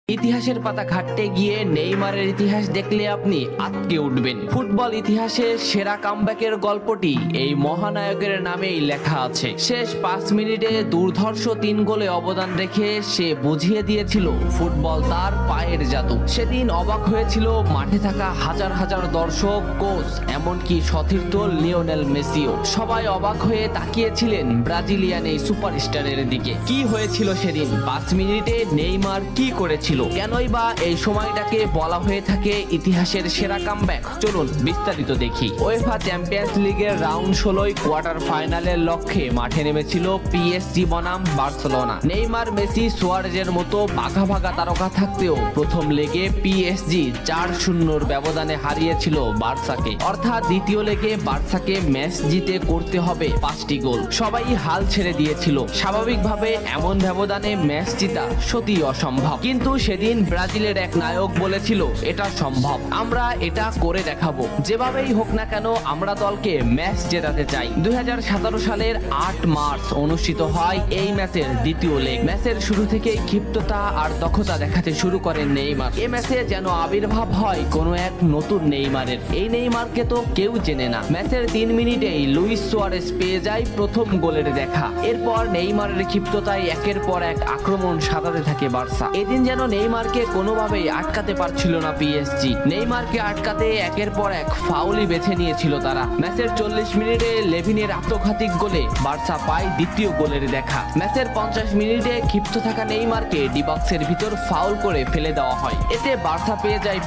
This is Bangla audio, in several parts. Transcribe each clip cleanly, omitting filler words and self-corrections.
ইতিহাসের পাতা ঘাটতে গিয়ে নেইমারের ইতিহাস দেখলে আপনি আঁতকে উঠবেন। ফুটবল ইতিহাসের সেরা কামব্যাকের গল্পটি এই মহানায়কের নামেই লেখা আছে। শেষ 5 মিনিটে দুর্ধর্ষ 3 গোলে অবদান রেখে সে বুঝিয়ে দিয়েছিল ফুটবল তার পায়ের জাদু। সেদিন অবাক হয়েছিল মাঠে থাকা হাজার হাজার দর্শক, কোচ, এমনকি সতীর্থ লিওনেল মেসিও। সবাই অবাক হয়ে তাকিয়েছিলেন ব্রাজিলিয়ান এই সুপারস্টারের দিকে। কি হয়েছিল সেদিন? 5 মিনিটে নেইমার কি করেছিল? কেনই বা এই সময়টাকে বলা হয়ে থাকে ইতিহাসের সেরা কামব্যাক? চলুন বিস্তারিত দেখি। উয়েফা চ্যাম্পিয়ন্স লিগের রাউন্ড 16 কোয়ার্টার ফাইনালের লক্ষ্যে মাঠে নেমেছিল পিএসজি বনাম বার্সেলোনা। নেইমার, মেসি, সুয়ারেজের মতো বাঘা বাঘা তারকা থাকতেও প্রথম লেগে পিএসজি 4-0 ব্যবধানে হারিয়েছিল বার্সাকে। অর্থাৎ দ্বিতীয় লেগে বার্সাকে ম্যাচ জিতে করতে হবে 5টি গোল। সবাই হাল ছেড়ে দিয়েছিল। স্বাভাবিকভাবে এমন ব্যবধানে ম্যাচ জিতা সত্যিই অসম্ভব, কিন্তু সেদিন ব্রাজিলের এক নায়ক বলেছিল এটা সম্ভব, আমরা এটা করে দেখাবো। যেভাবেই হোক না কেন আমরা দলকে ম্যাচ জেতাতে চাই। 2017 সালের 8 মার্চ অনুষ্ঠিত হয় এই ম্যাচের দ্বিতীয় লেগ। ম্যাচের শুরু থেকেই ক্ষিপ্ততা আর দক্ষতা দেখাতে শুরু করেন নেইমার। এই ম্যাচে যেন আবির্ভাব হয় কোনো এক নতুন নেইমারের। এই নেইমারকে তো কেউ চেনে না। ম্যাচের 3 মিনিটেই লুইস সুয়ারেজ পেয়ে যায় প্রথম গোলের দেখা। এরপর নেইমারের ক্ষিপ্ততায় একের পর এক আক্রমণ সাজাতে থাকে বার্সা। এদিন যেন নেইমারকে কোনোভাবেই আটকাতে পারছিল না পিএসজি। নেইমারকে আটকাতে একের পর এক ফাউলই বেছে নিয়েছিল তারা। ম্যাচের 40 মিনিটে লেভিনের আত্মঘাতিক গোলে বার্সা পায় দ্বিতীয় গোলের দেখা। ম্যাচের 50 মিনিটে ক্ষিপ্ত থাকা নেইমারকে ডি বক্সের ভিতর ফাউল করে ফেলে দেওয়া হয়। এতে বার্সা পেয়ে যায়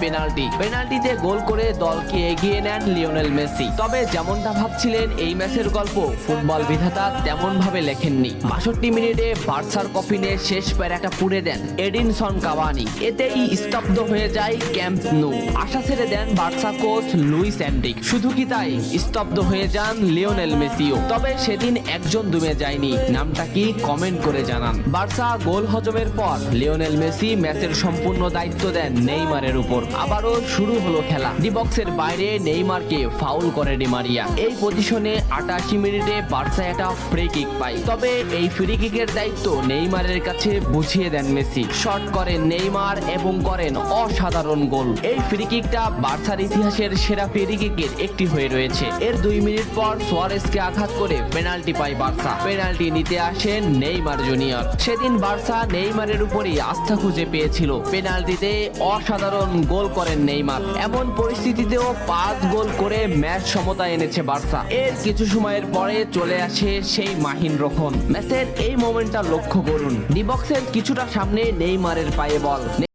পেনাল্টিতে গোল করে দলকে এগিয়ে নেন লিওনেল মেসি। তবে যেমনটা ভাবছিলেন এই ম্যাচের গল্প ফুটবল বিধাতা তেমন ভাবে লেখেননি। 62 মিনিটে বার্সার কফিনে শেষ প্যারাটা পুড়ে দেন এডিনসন কাভানি। এতেই স্তব্ধ হয়ে যায় ক্যাম্প নু। আশা ছেড়ে দেন বার্সা কোচ লুইস এনরিক। শুধু কি তাই, স্তব্ধ হয়ে যান লিওনেল মেসিও। তবে সেদিন একজন দমে যায়নি। নামটা কি? কমেন্ট করে জানান। বার্সা গোল হজমের পর লিওনেল মেসি ম্যাচের সম্পূর্ণ দায়িত্ব দেন নেইমারের উপর। আবারও শুরু হলো খেলা। ডি বক্সের বাইরে নেইমারকে ফাউল করে ডি মারিয়া। এই পজিশনে 88 মিনিটে বার্সা একটা ফ্রি কিক পায়। তবে এই ফ্রি কিকের দায়িত্ব নেইমারের কাছে বুঝিয়ে দেন মেসি। শট করেন নেইমার এবং করেন অসাধারণ গোল। এই ফ্রি কিকটা বার্সার ইতিহাসের সেরা ফ্রি কিকের একটি হয়ে রয়েছে। এর 2 মিনিট পর সুয়ারেজকে আঘাত করে পেনাল্টি পায় বার্সা। পেনাল্টি নিতে আসেন নেইমার জুনিয়র। সেদিন বার্সা নেইমারের উপরই আস্থা খুঁজে পেয়েছিল। পেনাল্টিতে অসাধারণ গোল করেন নেইমার। এমন পরিস্থিতিতেও 5 গোল করে ম্যাচ সমতা এনেছে বার্সা। এর কিছু সময়ের পরে চলে আসে সেই মাহিন রক্ষণ। ম্যাচের এই মোমেন্টটা লক্ষ্য করুন। ডি বক্সের কিছুটা সামনে নেইমারের পায়ে বল।